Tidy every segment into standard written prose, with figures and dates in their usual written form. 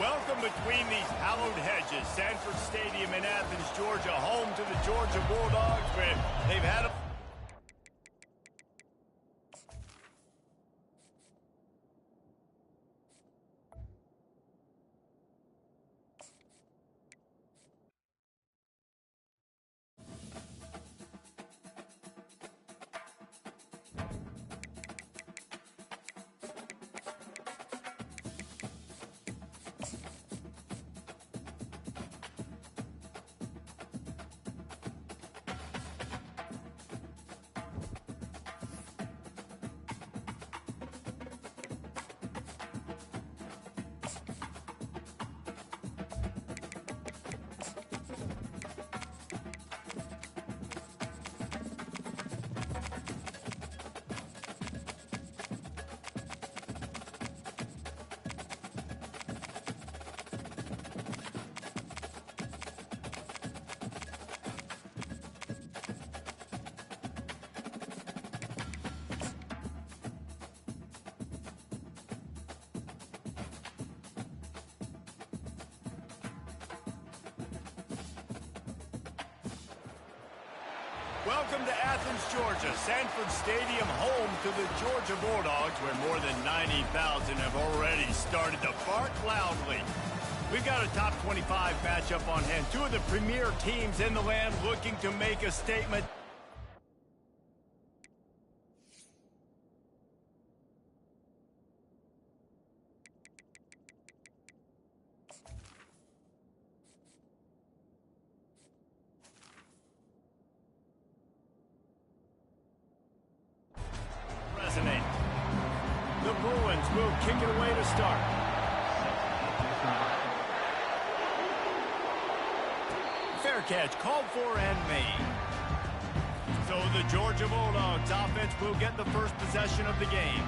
Welcome between these hallowed hedges. Sanford Stadium in Athens, Georgia, home to the Georgia Bulldogs, where they've had a... Welcome to Athens, Georgia. Sanford Stadium, home to the Georgia Bulldogs, where more than 90,000 have already started to bark loudly. We've got a top 25 matchup on hand. Two of the premier teams in the land looking to make a statement. The Bruins will kick it away to start. Fair catch, called for and made. So the Georgia Bulldogs offense will get the first possession of the game.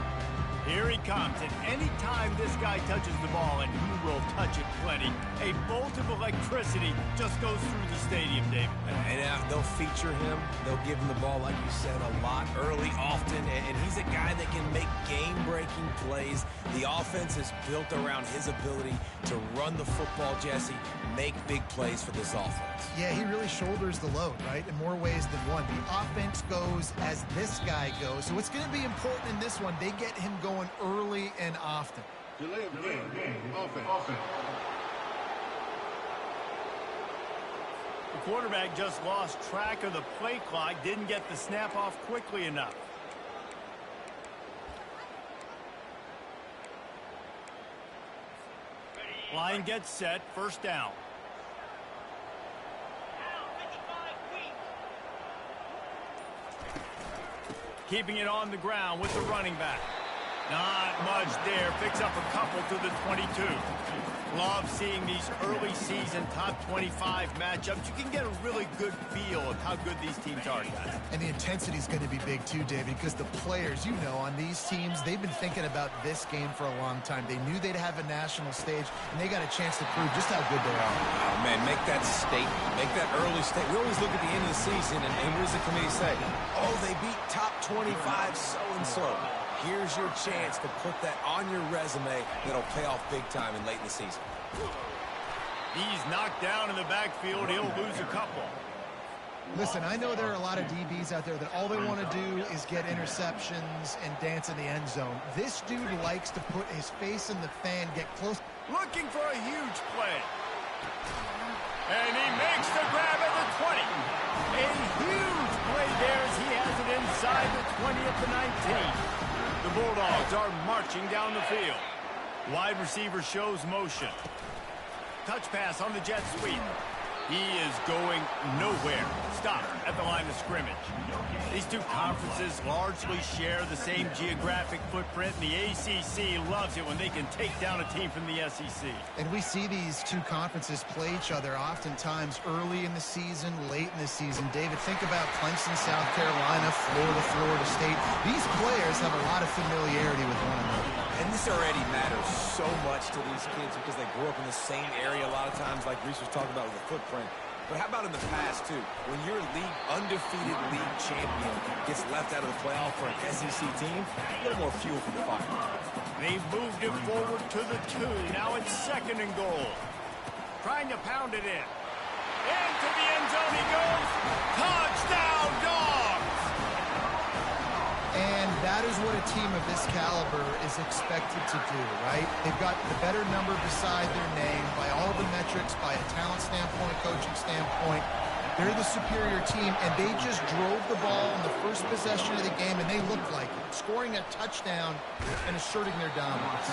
Here he comes, and any time this guy touches the ball, and he will touch it plenty, a bolt of electricity just goes through the stadium, David. And they'll feature him. They'll give him the ball, like you said, a lot, early, often, and he's a guy that can make game-breaking plays. The offense is built around his ability to run the football, Jesse, make big plays for this offense. Yeah, he really shoulders the load, right, in more ways than one. The offense goes as this guy goes, so it's going to be important in this one. They get him going early and often. Delay of game. Offense. The quarterback just lost track of the play clock, didn't get the snap off quickly enough. Line gets set, first down. Keeping it on the ground with the running back. Not much there. Picks up a couple to the 22. Love seeing these early season top 25 matchups. You can get a really good feel of how good these teams are, guys. And the intensity is going to be big too, David, because the players, you know, on these teams, they've been thinking about this game for a long time. They knew they'd have a national stage, and they got a chance to prove just how good they are. Oh, man, make that statement. Make that early statement. We always look at the end of the season, and what does the committee say? Oh, they beat top 25 so-and-so. Here's your chance to put that on your resume that'll pay off big time and late in the season. He's knocked down in the backfield. He'll lose a couple. Listen, I know there are a lot of DBs out there that all they want to do is get interceptions and dance in the end zone. This dude likes to put his face in the fan, get close. Looking for a huge play. And he makes the grab at the 20. A huge play there as he has it inside the 20 at the 19. The Bulldogs are marching down the field. Wide receiver shows motion. Touch pass on the jet sweep. He is going nowhere. Stop at the line of scrimmage. These two conferences largely share the same geographic footprint. The ACC loves it when they can take down a team from the SEC. And we see these two conferences play each other oftentimes early in the season, late in the season. David, think about Clemson, South Carolina, Florida State. These players have a lot of familiarity with one another. And this already matters so much to these kids because they grew up in the same area a lot of times, like Reese was talking about with the footprint. But how about in the past, too? When your undefeated league champion gets left out of the playoff for an SEC team, a little more fuel for the fire. They've moved it forward to the 2. Now it's 2nd and goal. Trying to pound it in. Into the end zone he goes. Touchdown, Dogs! And that is what a team of this caliber is expected to do, right? They've got the better number beside their name by all the metrics, by a talent standpoint, coaching standpoint. They're the superior team, and they just drove the ball in the first possession of the game, and they looked like it, scoring a touchdown and asserting their dominance.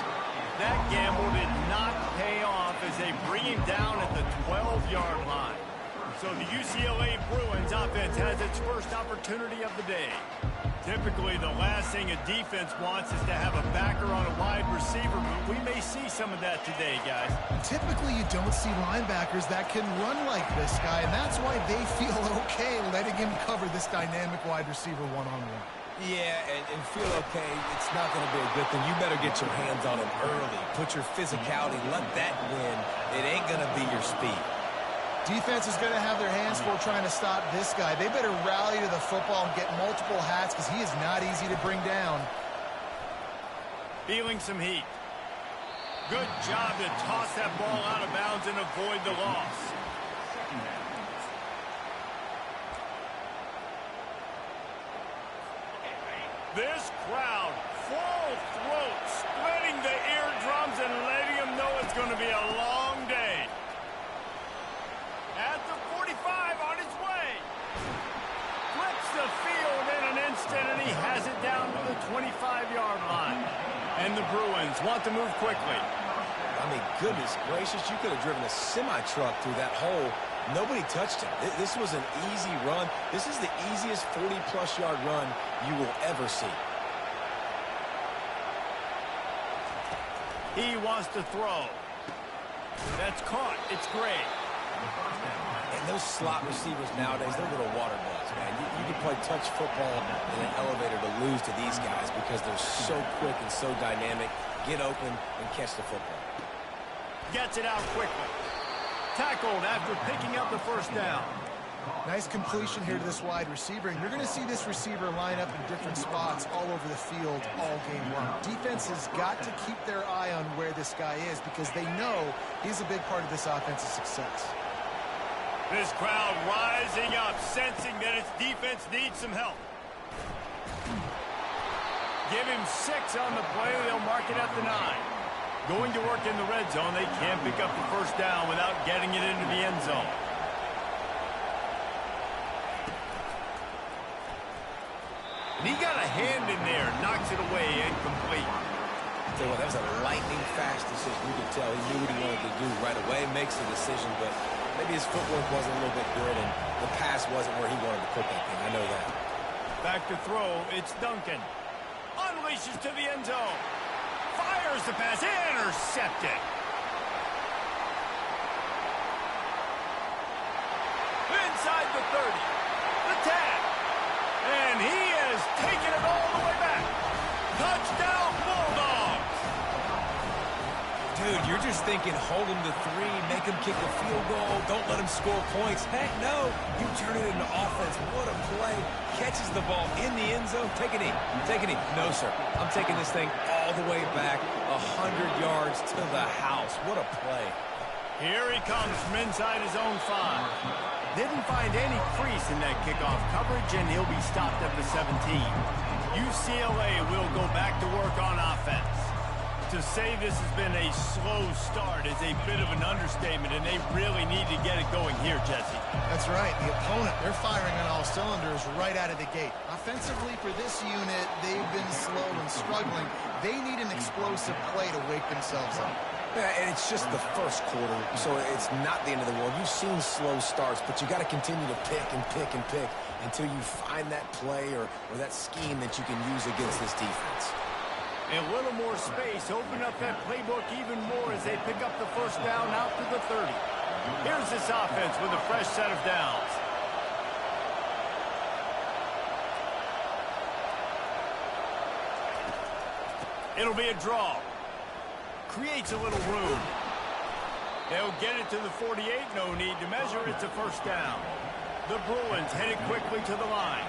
That gamble did not pay off as they bring him down at the 12-yard line. So the UCLA Bruins offense has its first opportunity of the day. Typically, the last thing a defense wants is to have a backer on a wide receiver, but we may see some of that today, guys. Typically, you don't see linebackers that can run like this guy, and that's why they feel okay letting him cover this dynamic wide receiver one-on-one. Yeah, and feel okay, it's not going to be a good thing. You better get your hands on him early. Put your physicality, let that win. It ain't going to be your speed. Defense is going to have their hands full trying to stop this guy. They better rally to the football and get multiple hats because he is not easy to bring down. Feeling some heat. Good job to toss that ball out of bounds and avoid the loss. This crowd, full throat, splitting the eardrums and letting them know it's going to be a long day. At the 45, on his way. Flips the field in an instant, and he has it down to the 25-yard line. And the Bruins want to move quickly. I mean, goodness gracious, you could have driven a semi-truck through that hole. Nobody touched him. This was an easy run. This is the easiest 40-plus yard run you will ever see. He wants to throw. That's caught. It's great. And those slot receivers nowadays, they're little water bugs, man. You can play touch football in an elevator to lose to these guys because they're so quick and so dynamic. Get open and catch the football. Gets it out quickly. Tackled after picking up the first down. Nice completion here to this wide receiver, and you're going to see this receiver line up in different spots all over the field all game long. Defense has got to keep their eye on where this guy is because they know he's a big part of this offense's success. This crowd rising up, sensing that its defense needs some help. Give him 6 on the play. They'll mark it at the 9. Going to work in the red zone. They can't pick up the first down without getting it into the end zone. And he got a hand in there, knocks it away, incomplete. Tell you what, that was a lightning fast decision. You could tell he knew what he wanted to do right away, makes the decision, but maybe his footwork wasn't a little bit good and the pass wasn't where he wanted to put that thing. I know that. Back to throw, it's Duncan. Unleashes to the end zone. Fires the pass, intercepted. Inside the 30, the 10, and he has taken it all the way back. Touchdown, Bulldogs. Dude, you're just thinking hold him to 3, make him kick a field goal, don't let him score points. Heck no, you turn it into offense. What a play. Catches the ball in the end zone. Take a knee. Take a knee. No, sir. I'm taking this thing all the way back 100 yards to the house. What a play. Here he comes from inside his own 5. Didn't find any crease in that kickoff coverage, and he'll be stopped at the 17. UCLA will go back to work on offense. To say this has been a slow start is a bit of an understatement, and they really need to get it going here, Jesse. That's right. The opponent, they're firing on all cylinders right out of the gate. Offensively, for this unit, they've been slow and struggling. They need an explosive play to wake themselves up. Yeah, and it's just the first quarter, so it's not the end of the world. You've seen slow starts, but you got to continue to pick and pick and pick until you find that play or that scheme that you can use against this defense. A little more space, open up that playbook even more as they pick up the first down out to the 30. Here's this offense with a fresh set of downs. It'll be a draw. Creates a little room. They'll get it to the 48. No need to measure. It's a first down. The Bruins headed quickly to the line.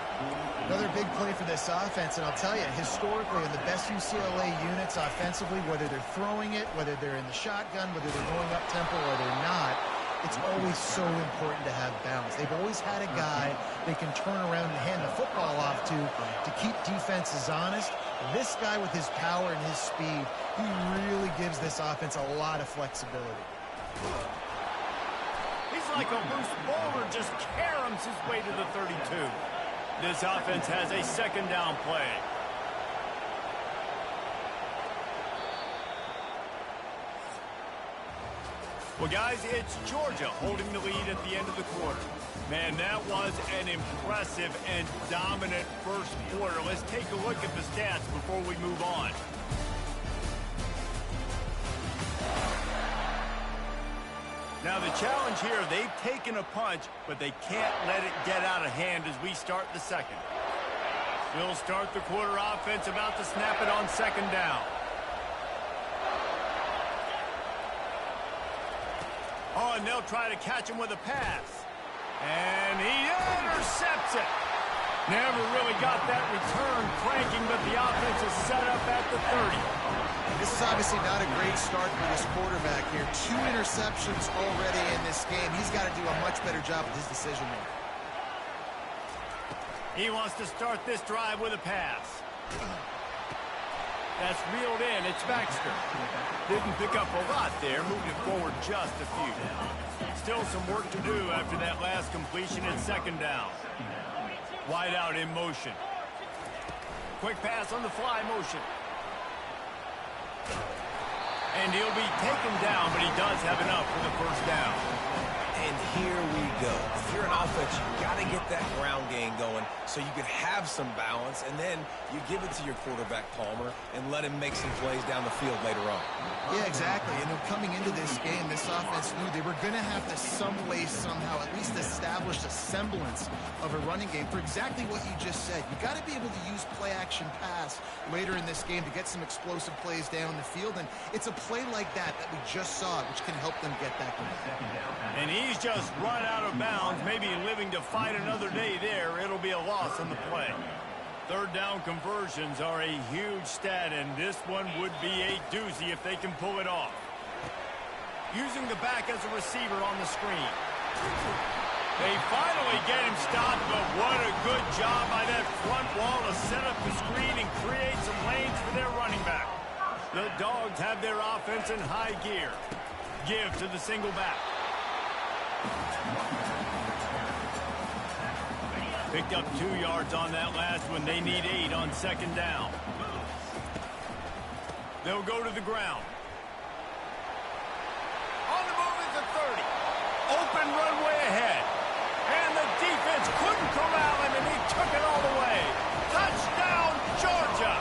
Another big play for this offense, and I'll tell you, historically, in the best UCLA units offensively, whether they're throwing it, whether they're in the shotgun, whether they're going up tempo or they're not, it's always so important to have balance. They've always had a guy they can turn around and hand the football off to keep defenses honest. This guy with his power and his speed, he really gives this offense a lot of flexibility. He's like a loose bowler, just caroms his way to the 32. This offense has a second down play. Well, guys, it's Georgia holding the lead at the end of the quarter. Man, that was an impressive and dominant first quarter. Let's take a look at the stats before we move on. Now, the challenge here, they've taken a punch, but they can't let it get out of hand as we start the second. We'll start the quarter offense, about to snap it on second down. Oh, and they'll try to catch him with a pass. And he intercepts it. Never really got that return cranking, but the offense is set up at the 30. This is obviously not a great start for this quarterback here. 2 interceptions already in this game. He's got to do a much better job with his decision-making. He wants to start this drive with a pass. That's reeled in. It's Baxter. Didn't pick up a lot there. Moved it forward just a few. Still some work to do after that last completion at second down. Wide out in motion. Quick pass on the fly motion. And he'll be taken down, but he does have enough for the first down. And here we go. If you're an offense, you've got to get that ground game going so you can have some balance, and then you give it to your quarterback, Palmer, and let him make some plays down the field later on. Yeah, exactly. And coming into this game, this offense knew they were going to have to some way, somehow, at least establish a semblance of a running game for exactly what you just said. You got to be able to use play-action pass later in this game to get some explosive plays down the field, and it's a play like that we just saw, which can help them get that going. And he's just run out of bounds, maybe living to fight another day there. It'll be a loss on the play. Third down conversions are a huge stat, and this one would be a doozy if they can pull it off. Using the back as a receiver on the screen. They finally get him stopped, but what a good job by that front wall to set up the screen and create some lanes for their running back. The Dogs have their offense in high gear. Give to the single back. Picked up 2 yards on that last one. They need 8 on second down. They'll go to the ground. On the move is the 30. Open runway ahead. And the defense couldn't corral him, and he took it all the way. Touchdown, Georgia!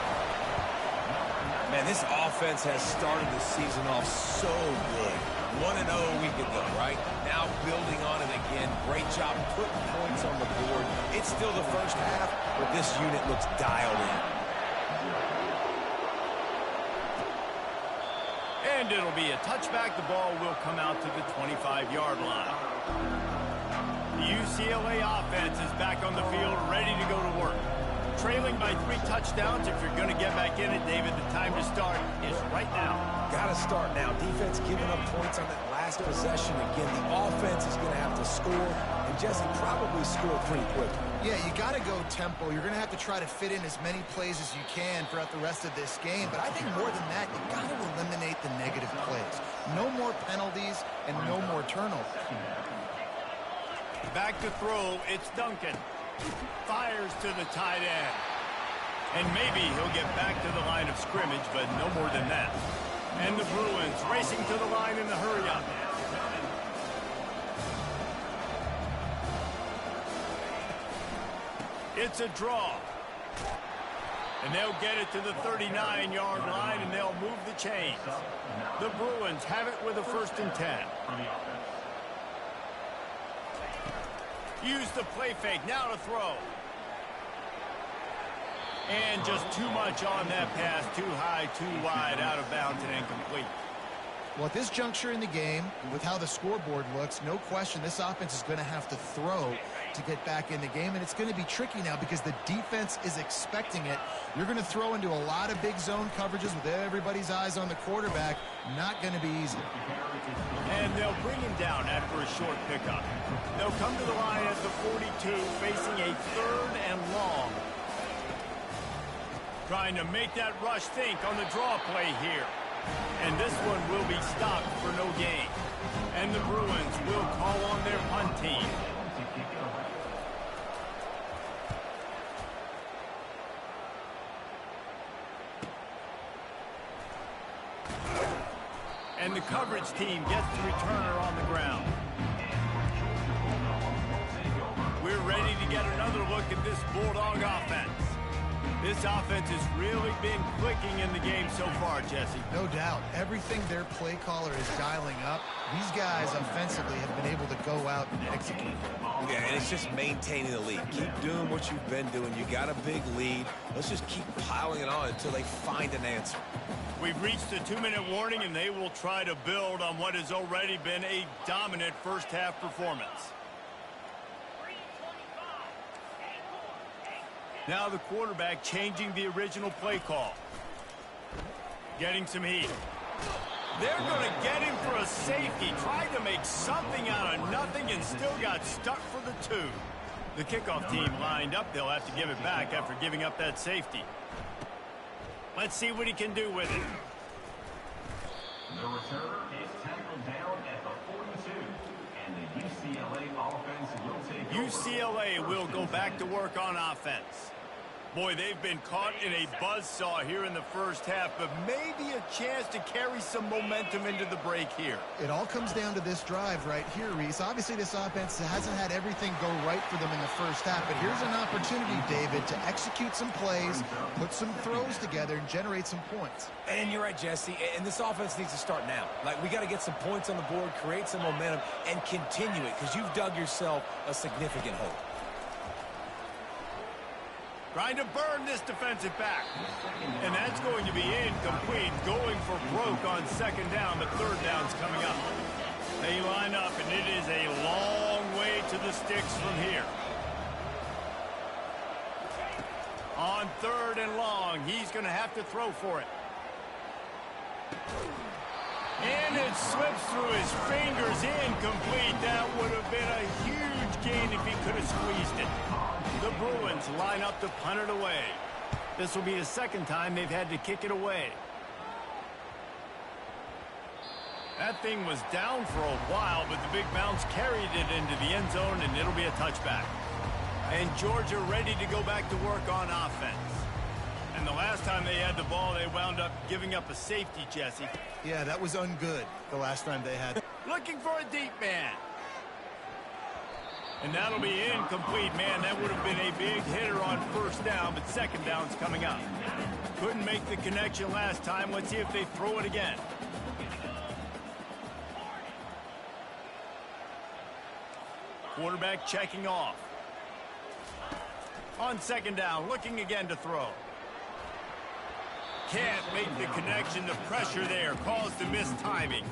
Man, this offense has started the season off so good. 1-0 a week ago, right? Now building on it again. Great job putting points on the board. It's still the first half, but this unit looks dialed in. And it'll be a touchback. The ball will come out to the 25-yard line. The UCLA offense is back on the field, ready to go to work. Trailing by 3 touchdowns. If you're going to get back in it, David, the time to start is right now. Got to start now. Defense giving up points on that last possession. Again, the offense is going to have to score, and Jesse probably score pretty quickly. Yeah, you got to go tempo. You're going to have to try to fit in as many plays as you can throughout the rest of this game. But I think more than that, you got to eliminate the negative plays. No more penalties and no more turnovers. Back to throw. It's Duncan. Fires to the tight end. And maybe he'll get back to the line of scrimmage, but no more than that. And the Bruins racing to the line in the hurry-up. It's a draw. And they'll get it to the 39-yard line, and they'll move the chains. The Bruins have it with a 1st and 10. Use the play fake. Now to throw. And just too much on that pass. Too high, too wide, out of bounds, and incomplete. Well, at this juncture in the game, with how the scoreboard looks, no question this offense is going to have to throw to get back in the game, and it's going to be tricky now because the defense is expecting it. You're going to throw into a lot of big zone coverages with everybody's eyes on the quarterback. Not going to be easy. And they'll bring him down after a short pickup. They'll come to the line at the 42, facing a 3rd and long. Trying to make that rush think on the draw play here. And this one will be stopped for no gain. And the Bruins will call on their punt team. And the coverage team gets the returner on the ground. We're ready to get another look at this Bulldog offense. This offense has really been clicking in the game so far, Jesse. No doubt. Everything their play caller is dialing up, these guys offensively have been able to go out and execute. Yeah, and it's just maintaining the lead. Keep doing what you've been doing. You got a big lead. Let's just keep piling it on until they find an answer. We've reached the 2-minute warning, and they will try to build on what has already been a dominant first-half performance. Now the quarterback changing the original play call. Getting some heat. They're going to get him for a safety. Tried to make something out of nothing and still got stuck for the 2. The kickoff team lined up. They'll have to give it back after giving up that safety. Let's see what he can do with it. The returner is tackled down at the 42. And the UCLA offense will take UCLA will go back to work on offense. Boy, they've been caught in a buzzsaw here in the first half, but maybe a chance to carry some momentum into the break here. It all comes down to this drive right here, Reese. Obviously, this offense hasn't had everything go right for them in the first half, but here's an opportunity, David, to execute some plays, put some throws together, and generate some points. And you're right, Jesse, and this offense needs to start now. Like, we got to get some points on the board, create some momentum, and continue it, because you've dug yourself a significant hole. Trying to burn this defensive back. And that's going to be incomplete. Going for broke on 2nd down, but 3rd down's coming up. They line up, and it is a long way to the sticks from here. On 3rd and long, he's going to have to throw for it. And it slips through his fingers, incomplete. That would have been a huge gain if he could have squeezed it. The Bruins line up to punt it away. This will be the 2nd time they've had to kick it away. That thing was down for a while, but the big bounce carried it into the end zone, and it'll be a touchback. And Georgia ready to go back to work on offense. And the last time they had the ball, they wound up giving up a safety, Jesse. Yeah, that was ungood the last time they had. Looking for a deep man. And that'll be incomplete. Man, that would have been a big hitter on 1st down, but 2nd down's coming up. Couldn't make the connection last time. Let's see if they throw it again. Quarterback checking off. On 2nd down, looking again to throw. Can't make the connection. The pressure there caused the missed timing.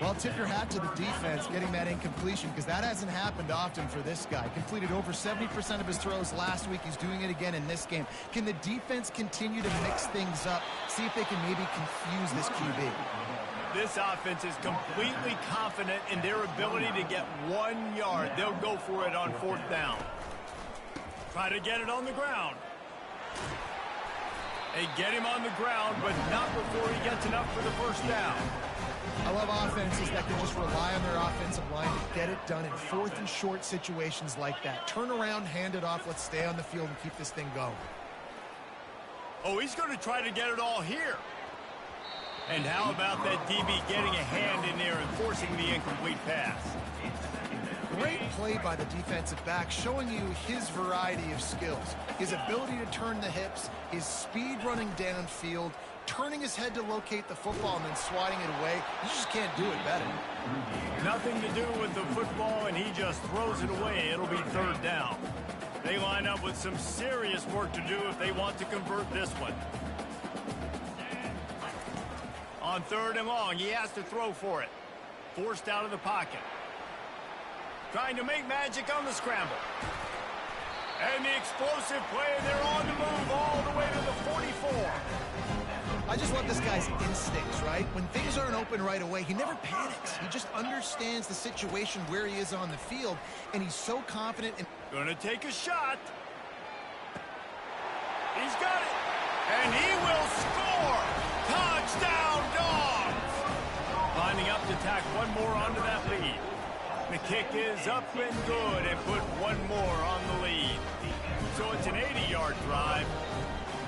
Well, tip your hat to the defense getting that incompletion, because that hasn't happened often for this guy. Completed over 70% of his throws last week. He's doing it again in this game. Can the defense continue to mix things up, see if they can maybe confuse this QB? This offense is completely confident in their ability to get 1 yard. They'll go for it on 4th down. Try to get it on the ground. They get him on the ground, but not before he gets enough for the 1st down. I love offenses that can just rely on their offensive line to get it done in 4th and short situations like that. Turn around, hand it off, let's stay on the field and keep this thing going. Oh, he's going to try to get it all here. And how about that DB getting a hand in there and forcing the incomplete pass? Great play by the defensive back, showing you his variety of skills. His ability to turn the hips, his speed running downfield, turning his head to locate the football and then swatting it away. You just can't do it better. Nothing to do with the football, and he just throws it away. It'll be 3rd down. They line up with some serious work to do if they want to convert this one. On 3rd and long, he has to throw for it. Forced out of the pocket. Trying to make magic on the scramble. And the explosive play, they're on the move all the way to the 44. I just love this guy's instincts, right? When things aren't open right away, he never panics. He just understands the situation where he is on the field, and he's so confident. Gonna take a shot. He's got it. And he will score. Touchdown, Dogs. Lining up to tack one more onto that lead. The kick is up and good and put one more on the lead. So it's an 80-yard drive.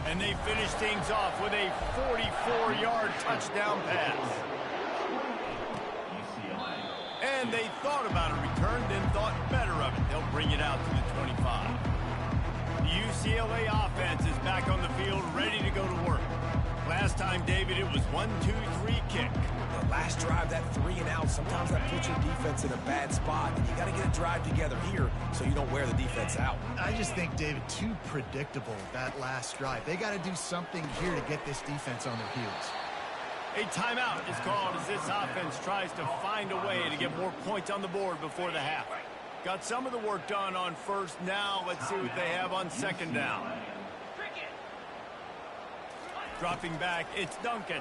And they finish things off with a 44-yard touchdown pass. And they thought about a return, then thought better of it. They'll bring it out to the 25. The UCLA offense is back on the field, ready to go to work. Last time, David, it was 1-2-3 kick. The last drive, that 3 and out, sometimes that puts your defense in a bad spot. And you got to get a drive together here so you don't wear the defense out. I just think, David, too predictable, that last drive. They got to do something here to get this defense on their heels. A timeout is called as this offense tries to find a way to get more points on the board before the half. Got some of the work done on 1st. Now let's see what they have on 2nd down. Dropping back, it's Duncan.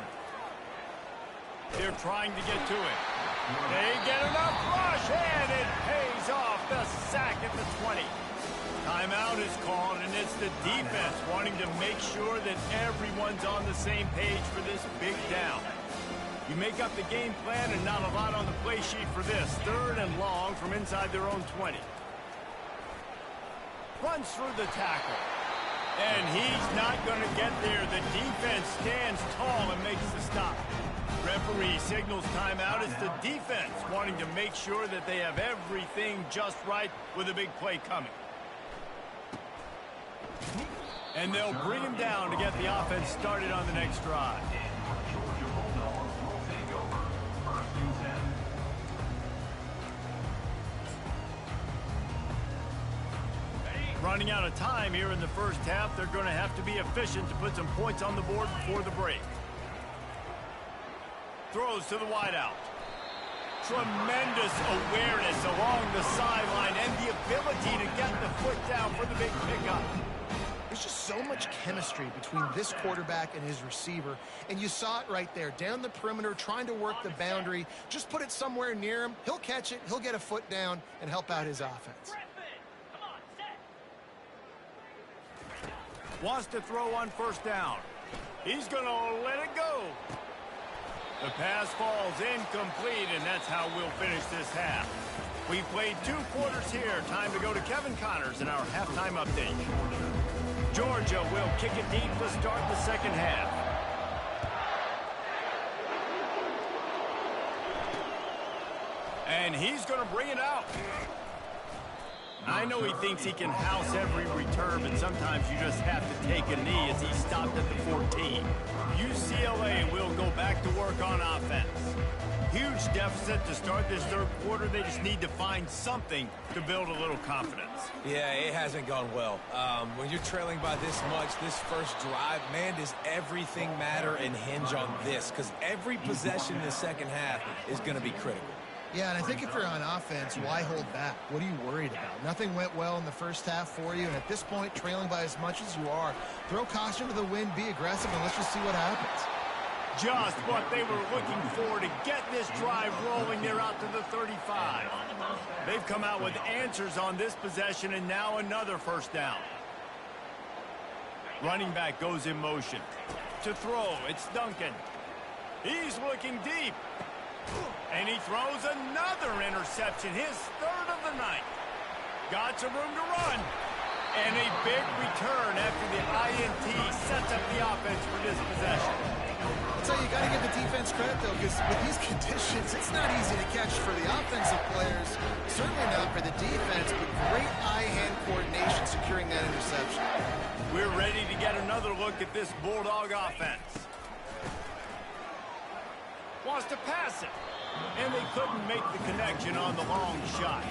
They're trying to get to it. They get enough rush, and it pays off. The sack at the 20. Timeout is called, and it's the defense wanting to make sure that everyone's on the same page for this big down. You make up the game plan and not a lot on the play sheet for this. 3rd and long from inside their own 20. Runs through the tackle. And he's not going to get there. The defense stands tall and makes the stop. Referee signals timeout. It's the defense wanting to make sure that they have everything just right with a big play coming. And they'll bring him down to get the offense started on the next drive. Running out of time here in the 1st half, they're going to have to be efficient to put some points on the board before the break. Throws to the wideout. Tremendous awareness along the sideline and the ability to get the foot down for the big pickup. There's just so much chemistry between this quarterback and his receiver, and you saw it right there, down the perimeter, trying to work the boundary. Just put it somewhere near him. He'll catch it, he'll get a foot down, and help out his offense. Wants to throw on 1st down. He's going to let it go. The pass falls incomplete, and that's how we'll finish this half. We played 2 quarters here. Time to go to Kevin Connors in our halftime update. Georgia will kick it deep to start the 2nd half. And he's going to bring it out. I know he thinks he can house every return, but sometimes you just have to take a knee as he stopped at the 14. UCLA will go back to work on offense. Huge deficit to start this 3rd quarter. They just need to find something to build a little confidence. Yeah, it hasn't gone well. When you're trailing by this much, this 1st drive, man, does everything matter and hinge on this? Because every possession in the 2nd half is going to be critical. Yeah, and I think if you're on offense, why hold back? What are you worried about? Nothing went well in the 1st half for you, and at this point, trailing by as much as you are, throw caution to the wind, be aggressive, and let's just see what happens. Just what they were looking for to get this drive rolling. They're out to the 35. They've come out with answers on this possession, and now another 1st down. Running back goes in motion. To throw, it's Duncan. He's looking deep. And he throws another interception, his 3rd of the night. Got some room to run. And a big return after the INT sets up the offense for this possession. So you got to give the defense credit, though, because with these conditions, it's not easy to catch for the offensive players. Certainly not for the defense, but great eye-hand coordination securing that interception. We're ready to get another look at this Bulldog offense. Wants to pass it. And they couldn't make the connection on the long shot.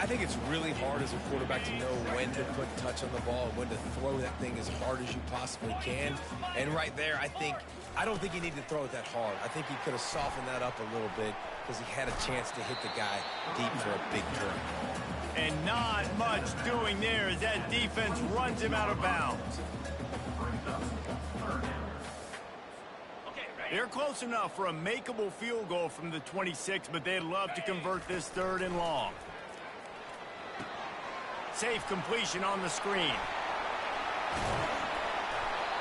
I think it's really hard as a quarterback to know when to put touch on the ball and when to throw that thing as hard as you possibly can. And right there, I don't think he needed to throw it that hard. I think he could have softened that up a little bit because he had a chance to hit the guy deep for a big turn. And not much doing there as that defense runs him out of bounds. They're close enough for a makeable field goal from the 26, but they'd love to convert this 3rd and long. Safe completion on the screen.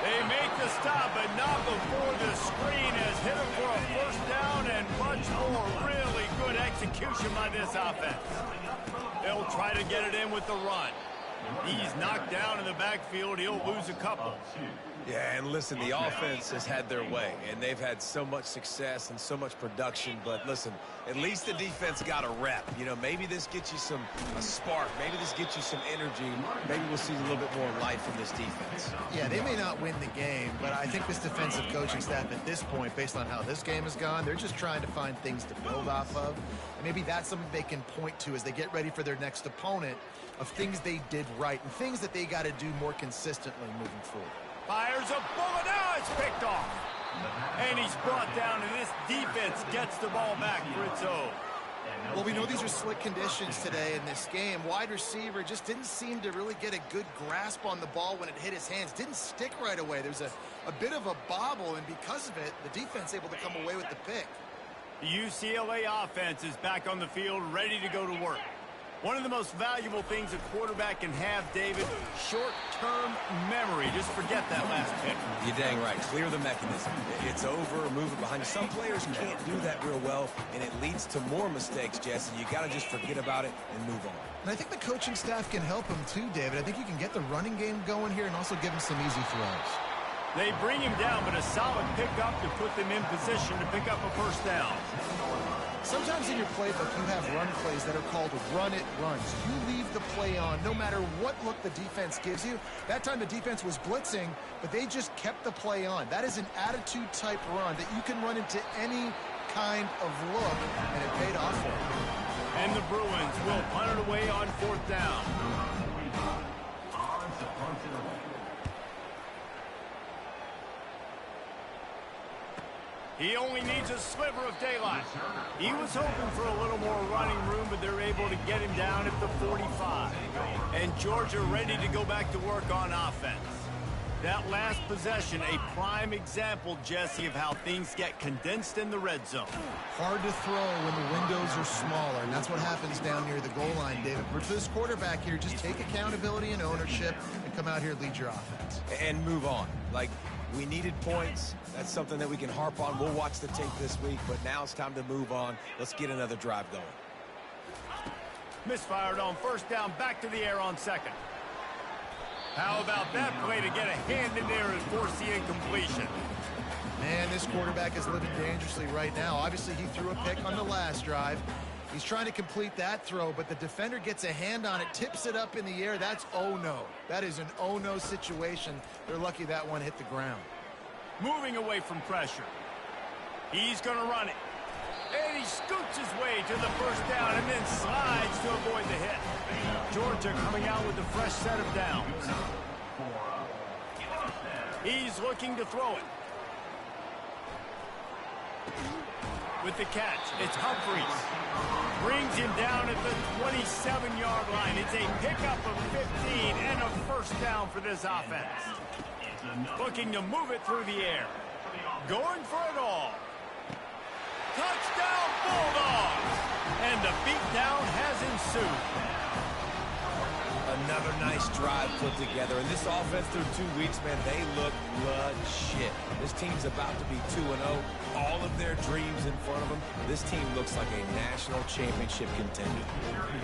They make the stop, but not before the screen has hit him for a 1st down and much more. Really good execution by this offense. They'll try to get it in with the run. He's knocked down in the backfield. He'll lose a couple. Yeah, and listen, the offense has had their way, and they've had so much success and so much production. But listen, at least the defense got a rep. You know, maybe this gets you a spark. Maybe this gets you some energy. Maybe we'll see a little bit more life from this defense. Yeah, they may not win the game, but I think this defensive coaching staff at this point, based on how this game has gone, they're just trying to find things to build off of. And maybe that's something they can point to as they get ready for their next opponent, of things they did right and things that they got to do more consistently moving forward. Fires a bullet. Now it's picked off. And he's brought down, and this defense gets the ball back for its own. Well, we know these are slick conditions today in this game. Wide receiver just didn't seem to really get a good grasp on the ball when it hit his hands. Didn't stick right away. There's a bit of a bobble, and because of it, the defense able to come away with the pick. The UCLA offense is back on the field, ready to go to work. One of the most valuable things a quarterback can have, David, short-term memory. Just forget that last pick. You're dang right. Clear the mechanism. It's over, move it behind you. Some players can't do that real well, and it leads to more mistakes, Jesse. You got to just forget about it and move on. And I think the coaching staff can help him too, David. I think you can get the running game going here and also give him some easy throws. They bring him down, but a solid pickup to put them in position to pick up a 1st down. Sometimes in your playbook, you have run plays that are called run-it runs. You leave the play on no matter what look the defense gives you. That time the defense was blitzing, but they just kept the play on. That is an attitude-type run that you can run into any kind of look, and it paid off for them. And the Bruins will punt it away on 4th down. He only needs a sliver of daylight. He was hoping for a little more running room, but they're able to get him down at the 45. And Georgia ready to go back to work on offense. That last possession, a prime example, Jesse, of how things get condensed in the red zone. Hard to throw when the windows are smaller, and that's what happens down near the goal line, David. But for this quarterback here, just take accountability and ownership and come out here and lead your offense. And move on. Like, we needed points. That's something that we can harp on. We'll watch the tape this week, but now it's time to move on. Let's get another drive going. Misfired on 1st down, back to the air on 2nd. How about that play to get a hand in there and force the incompletion? Man, this quarterback is living dangerously right now. Obviously, he threw a pick on the last drive. He's trying to complete that throw, but the defender gets a hand on it, tips it up in the air. That's oh-no. That is an oh-no situation. They're lucky that one hit the ground. Moving away from pressure. He's going to run it. And he scoots his way to the 1st down and then slides to avoid the hit. Georgia coming out with a fresh set of downs. He's looking to throw it. With the catch, it's Humphreys. Brings him down at the 27-yard line. It's a pickup of 15 and a 1st down for this offense. Looking to move it through the air. Going for it all. Touchdown Bulldogs! And the beatdown has ensued. Another nice drive put together. And this offense through 2 weeks, man, they look legit. This team's about to be 2-0. All of their dreams in front of them. This team looks like a national championship contender.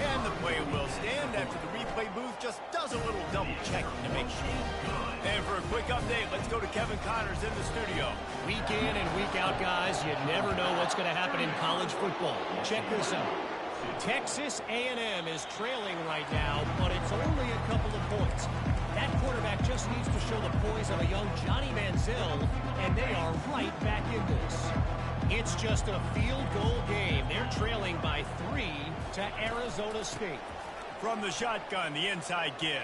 And the play will stand after the replay booth just does a little double checking to make sure. And for a quick update, let's go to Kevin Connors in the studio. Week in and week out, guys, you never know what's going to happen in college football. Check this out. Texas A&M is trailing right now, but it's only a couple of points. That quarterback just needs to show the poise of a young Johnny Manziel, and they are right back in this. It's just a field goal game. They're trailing by 3 to Arizona State. From the shotgun, the inside give.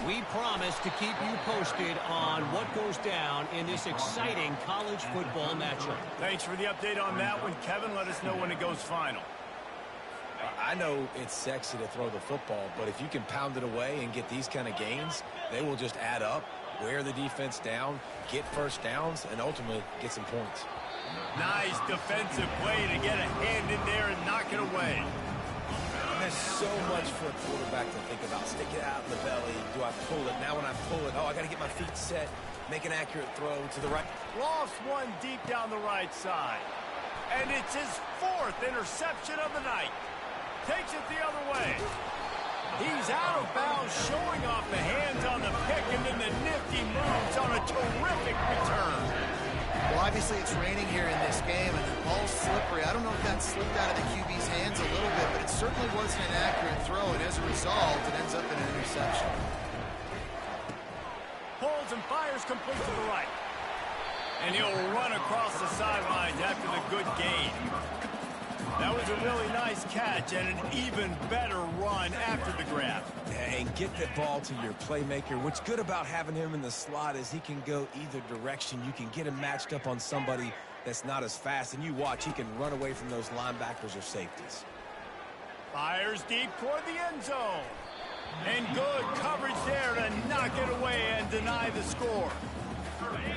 We promise to keep you posted on what goes down in this exciting college football matchup. Thanks for the update on that one, Kevin. Let us know when it goes final. I know it's sexy to throw the football, but if you can pound it away and get these kind of gains, they will just add up, wear the defense down, get first downs, and ultimately get some points. Nice defensive play to get a hand in there and knock it away. There's so much for a quarterback to think about. Stick it out in the belly. Do I pull it? Now when I pull it, I got to get my feet set, make an accurate throw to the right. Lost one deep down the right side. And it's his 4th interception of the night. Takes it the other way. He's out of bounds, showing off the hands on the pick, and then the nifty moves on a terrific return. Well, obviously it's raining here in this game, and the ball's slippery. I don't know if that slipped out of the QB's hands a little bit, but it certainly wasn't an accurate throw, and as a result, it ends up in an interception. Pulls and fires complete to the right. And he'll run across the sidelines after the good gain. That was a really nice catch and an even better run after the grab. And get the ball to your playmaker. What's good about having him in the slot is he can go either direction. You can get him matched up on somebody that's not as fast, and you watch, he can run away from those linebackers or safeties. Fires deep toward the end zone. And good coverage there to knock it away and deny the score.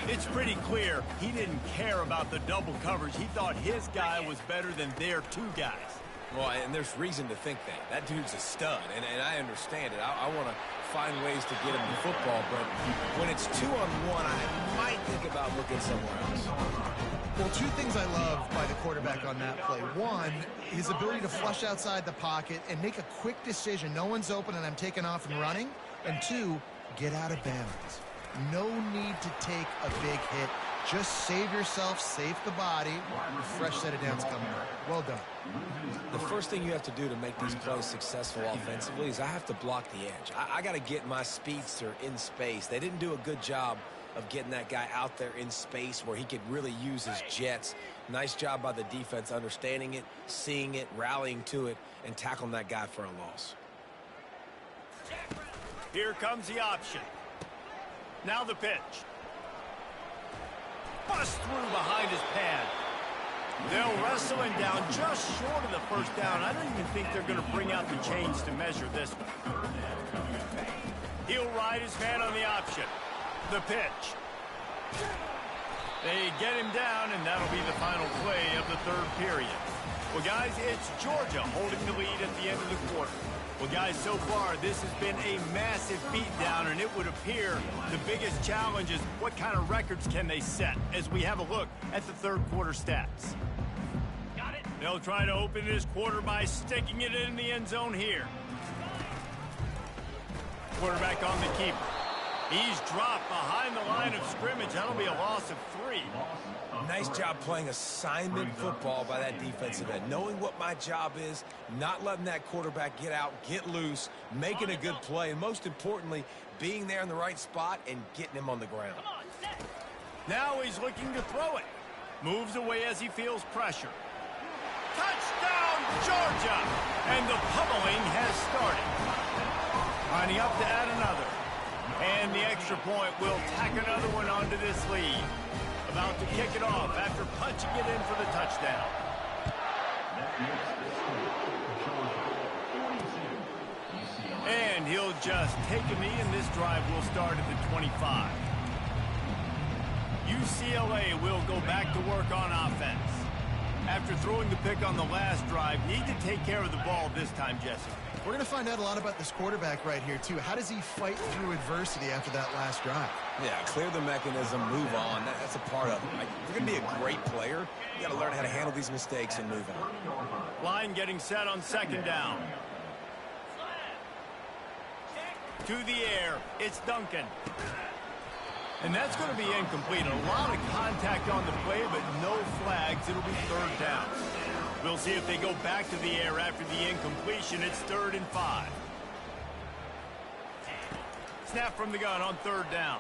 It's pretty clear he didn't care about the double coverage. He thought his guy was better than their 2 guys. Well, and there's reason to think that. That dude's a stud, and I understand it. I want to find ways to get him the football, but when it's 2-on-1, I might think about looking somewhere else. Well, 2 things I love by the quarterback on that play. 1, his ability to flush outside the pocket and make a quick decision. No one's open and I'm taking off and running. And 2, get out of bounds. No need to take a big hit. Just save yourself, save the body. A fresh set of downs coming up. Well done. The first thing you have to do to make these plays successful offensively is I have to block the edge. I got to get my speedster in space. They didn't do a good job of getting that guy out there in space where he could really use his jets. Nice job by the defense understanding it, seeing it, rallying to it, and tackling that guy for a loss. Here comes the option. Now the pitch. Bust through behind his pad. They'll wrestle him down just short of the first down. I don't even think they're going to bring out the chains to measure this one. He'll ride his man on the option. The pitch. They get him down, and that'll be the final play of the 3rd period. Well, guys, it's Georgia holding the lead at the end of the quarter. Well, guys, so far, this has been a massive beatdown, and it would appear the biggest challenge is what kind of records can they set as we have a look at the 3rd quarter stats. Got it. They'll try to open this quarter by sticking it in the end zone here. Quarterback on the keeper. He's dropped behind the line of scrimmage. That'll be a loss of 3. Nice job playing assignment football by that defensive end. Knowing what my job is, not letting that quarterback get out, get loose, making a good play, and most importantly, being there in the right spot and getting him on the ground. Now he's looking to throw it. Moves away as he feels pressure. Touchdown, Georgia! And the pummeling has started. Lining up to add another. And the extra point will tack another one onto this lead. About to kick it off after punching it in for the touchdown. And he'll just take a knee, and this drive will start at the 25. UCLA will go back to work on offense. After throwing the pick on the last drive, need to take care of the ball this time, Jesse. We're going to find out a lot about this quarterback right here, too. How does he fight through adversity after that last drive? Yeah, clear the mechanism, move on. That's a part of it. Like, if you're going to be a great player, you got to learn how to handle these mistakes and move on. Line getting set on 2nd down. To the air, it's Duncan. And that's going to be incomplete. A lot of contact on the play, but no flags. It'll be 3rd down. We'll see if they go back to the air after the incompletion. It's 3rd and 5. Snap from the gun on 3rd down.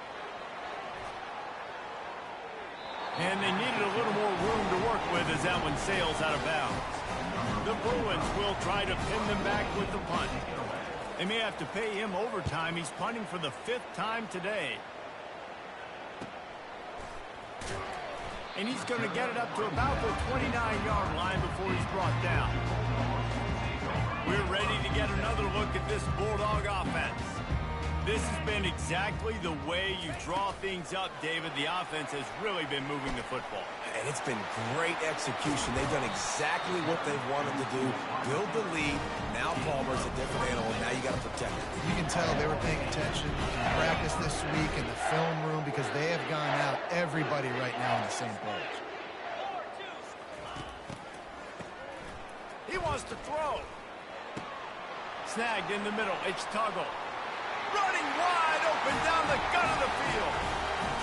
And they needed a little more room to work with as that one sails out of bounds. The Bruins will try to pin them back with the punt. They may have to pay him overtime. He's punting for the 5th time today. And he's going to get it up to about the 29-yard line before he's brought down. We're ready to get another look at this Bulldog offense. This has been exactly the way you draw things up, David. The offense has really been moving the football. And it's been great execution. They've done exactly what they've wanted to do. Build the lead. Now Palmer's a different animal. Now you got to protect it. You can tell they were paying attention in practice this week in the film room because they have gone out everybody right now on the same page. He wants to throw. Snagged in the middle. It's Tuggle. Running wide open down the gut of the field.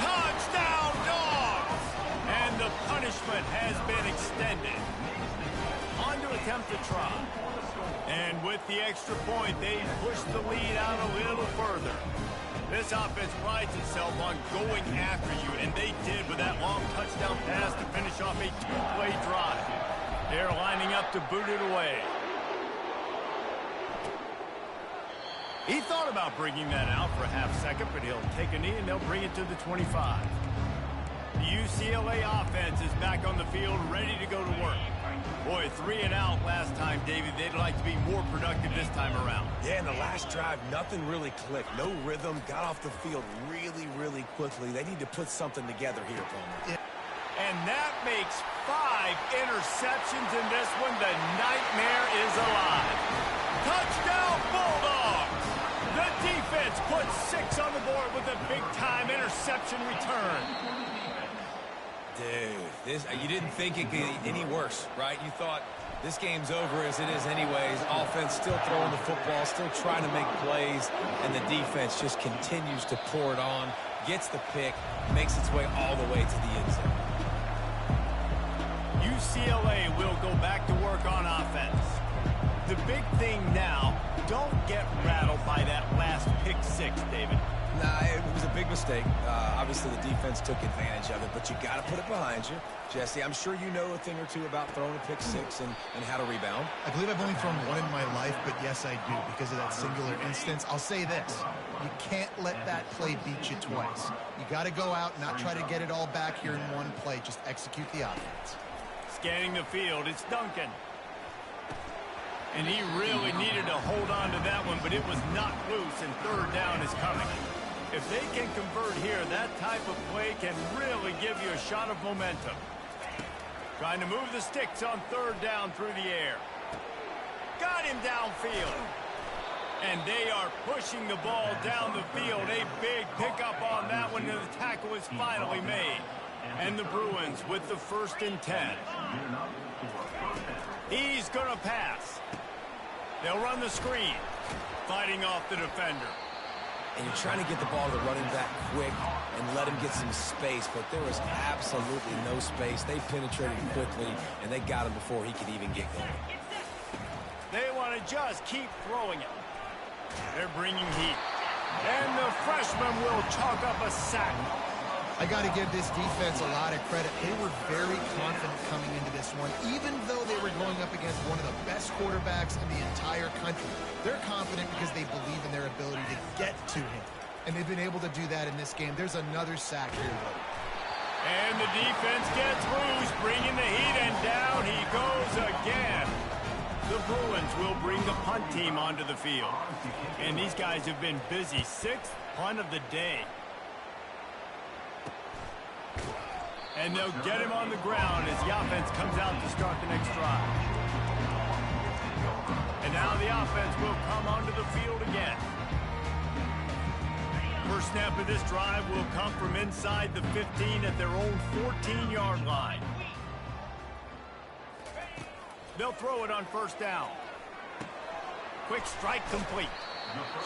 Touchdown, Dogs! And the punishment has been extended. On to attempt to try. And with the extra point, they push the lead out a little further. This offense prides itself on going after you, and they did with that long touchdown pass to finish off a 2-play drive. They're lining up to boot it away. He thought about bringing that out for a half second, but he'll take a knee and they'll bring it to the 25. The UCLA offense is back on the field, ready to go to work. Boy, 3 and out last time, David. They'd like to be more productive this time around. Yeah, in the last drive, nothing really clicked. No rhythm. Got off the field really, really quickly. They need to put something together here, Palmer. And that makes 5 interceptions in this one. The nightmare is alive. Touchdown, Bulldogs! The defense puts 6 on the board with a big-time interception return. Dude, you didn't think it could get any worse, right? You thought this game's over as it is anyways. Offense still throwing the football, still trying to make plays, and the defense just continues to pour it on, gets the pick, makes its way all the way to the end zone. UCLA will go back to work on offense. The big thing now, don't get rattled by that last pick-6, David. Nah, it was a big mistake. Obviously, the defense took advantage of it, but you got to put it behind you. Jesse, I'm sure you know a thing or two about throwing a pick-6 and how to rebound. I believe I've only thrown one in my life, but yes, I do, because of that singular instance. I'll say this. You can't let that play beat you twice. You got to go out and not try to get it all back here in one play. Just execute the offense. Scanning the field, it's Duncan. And he really needed to hold on to that one, but it was knocked loose, and 3rd down is coming. If they can convert here, that type of play can really give you a shot of momentum. Trying to move the sticks on 3rd down through the air. Got him downfield. And they are pushing the ball down the field. A big pickup on that one, and the tackle is finally made. And the Bruins with the 1st and 10. He's going to pass. They'll run the screen, fighting off the defender. And you're trying to get the ball to the running back quick and let him get some space, but there was absolutely no space. They penetrated quickly, and they got him before he could even get going. They want to just keep throwing it. They're bringing heat. And the freshman will chalk up a sack. I got to give this defense a lot of credit. They were very confident coming into this one, even though they were going up against one of the best quarterbacks in the entire country. They're confident because they believe in their ability to get to him, and they've been able to do that in this game. There's another sack here, though. And the defense gets loose, bringing the heat, and down he goes again. The Bruins will bring the punt team onto the field. And these guys have been busy. 6th punt of the day. And they'll get him on the ground as the offense comes out to start the next drive. And now the offense will come onto the field again. First snap of this drive will come from inside the 15 at their own 14-yard line. They'll throw it on 1st down. Quick strike complete.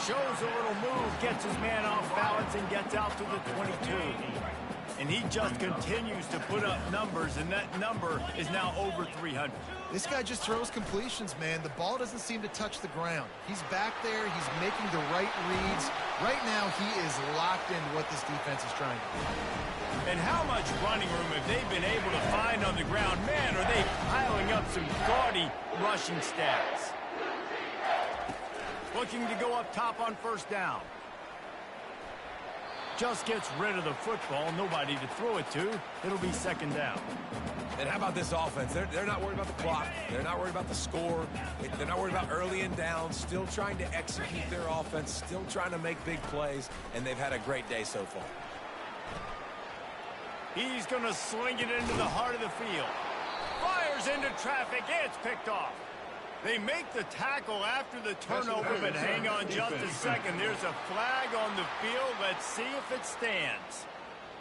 Shows a little move, gets his man off balance, and gets out to the 22. And he just continues to put up numbers, and that number is now over 300. This guy just throws completions, man. The ball doesn't seem to touch the ground. He's back there. He's making the right reads. Right now, he is locked into what this defense is trying to do. And how much running room have they been able to find on the ground? Man, are they piling up some gaudy rushing stats. Looking to go up top on first down. Just gets rid of the football. Nobody to throw it to. It'll be second down. And how about this offense? They're not worried about the clock. They're not worried about the score. They're not worried about early and down. Still trying to execute their offense. Still trying to make big plays. And they've had a great day so far. He's going to sling it into the heart of the field. Fires into traffic. It's picked off. They make the tackle after the turnover, but hang on just a second. There's a flag on the field. Let's see if it stands.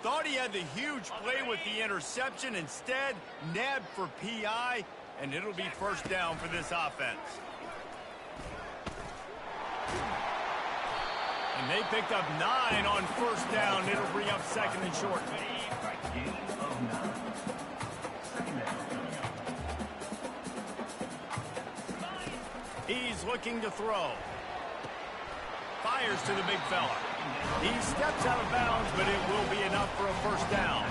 Thought he had the huge play with the interception. Instead, nabbed for PI, and it'll be first down for this offense. And they picked up 9 on first down. It'll bring up second and short. He's looking to throw. Fires to the big fella. He steps out of bounds, but it will be enough for a first down.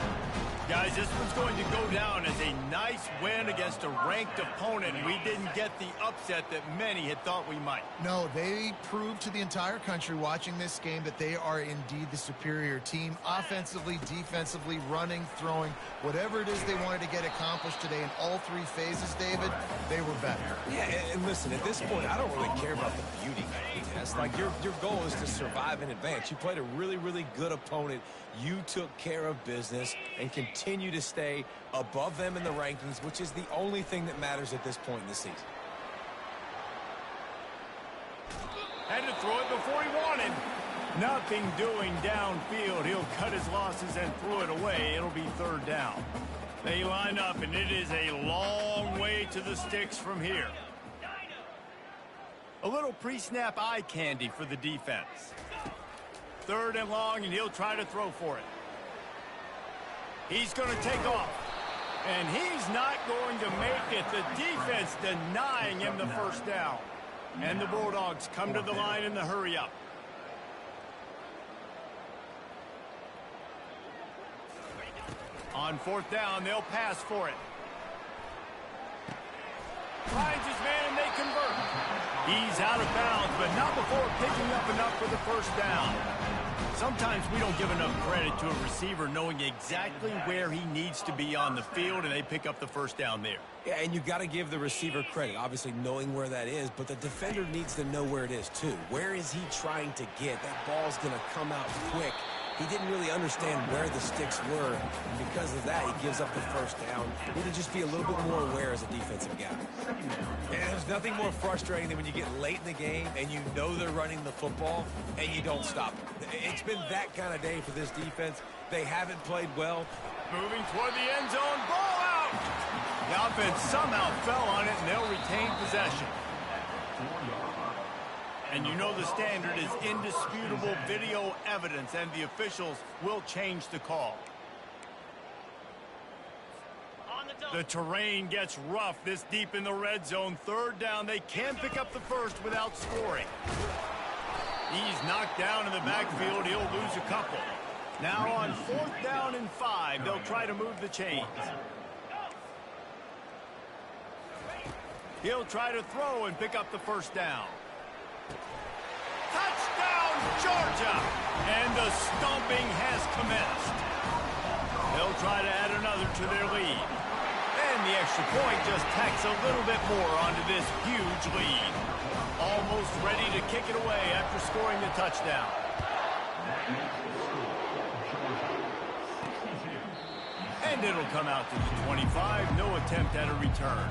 Guys, this one's going to go down as a nice win against a ranked opponent. We didn't get the upset that many had thought we might. No, they proved to the entire country watching this game that they are indeed the superior team. Offensively, defensively, running, throwing, whatever it is they wanted to get accomplished today in all 3 phases, David, they were better. Yeah, and listen, at this point, I don't really care about the beauty contest. Like, your goal is to survive and advance. You played a really, really good opponent. You took care of business and continue to stay above them in the rankings, which is the only thing that matters at this point in the season. Had to throw it before he wanted. Nothing doing downfield. He'll cut his losses and throw it away. It'll be third down. They line up, and it is a long way to the sticks from here. A little pre-snap eye candy for the defense. Third and long, and he'll try to throw for it. He's going to take off. And he's not going to make it. The defense denying him the first down. And the Bulldogs come to the line in the hurry-up. On fourth down, they'll pass for it. Finds his man, and they convert. He's out of bounds, but not before picking up enough for the first down. Sometimes we don't give enough credit to a receiver knowing exactly where he needs to be on the field, and they pick up the first down there. Yeah, and you got to give the receiver credit, obviously knowing where that is, but the defender needs to know where it is too. Where is he trying to get? That ball's going to come out quick. He didn't really understand where the sticks were, and because of that, he gives up the first down. Need to just be a little bit more aware as a defensive guy. And there's nothing more frustrating than when you get late in the game and you know they're running the football and you don't stop them. It's been that kind of day for this defense. They haven't played well. Moving toward the end zone, ball out! The offense somehow fell on it, and they'll retain possession. And you know the standard is indisputable video evidence, and the officials will change the call. The terrain gets rough this deep in the red zone. Third down, they can pick up the first without scoring. He's knocked down in the backfield. He'll lose a couple. Now on fourth down and 5, they'll try to move the chains. He'll try to throw and pick up the first down. Touchdown, Georgia! And the stomping has commenced. They'll try to add another to their lead. And the extra point just tacks a little bit more onto this huge lead. Almost ready to kick it away after scoring the touchdown. And it'll come out to the 25. No attempt at a return.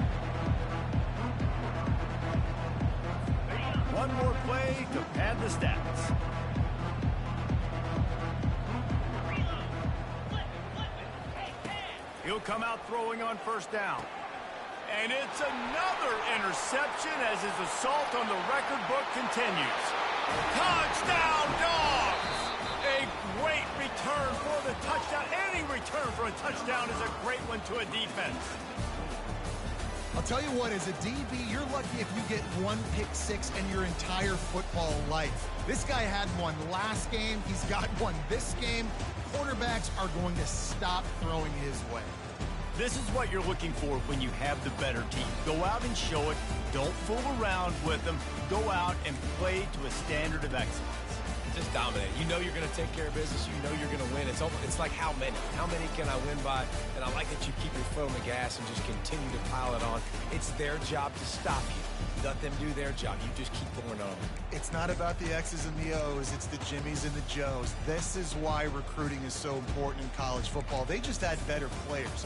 One more play to pad the stats. He'll come out throwing on first down. And it's another interception as his assault on the record book continues. Touchdown, Dogs! A great return for the touchdown. Any return for a touchdown is a great one to a defense. I'll tell you what, as a DB, you're lucky if you get one pick six in your entire football life. This guy had one last game. He's got one this game. Quarterbacks are going to stop throwing his way. This is what you're looking for when you have the better team. Go out and show it. Don't fool around with them. Go out and play to a standard of excellence. Just dominate. You know you're going to take care of business. You know you're going to win. It's like how many? How many can I win by? And I like that you keep your foot on the gas and just continue to pile it on. It's their job to stop you. Let them do their job. You just keep pouring on them. It's not about the X's and the O's. It's the Jimmies and the Joes. This is why recruiting is so important in college football. They just add better players.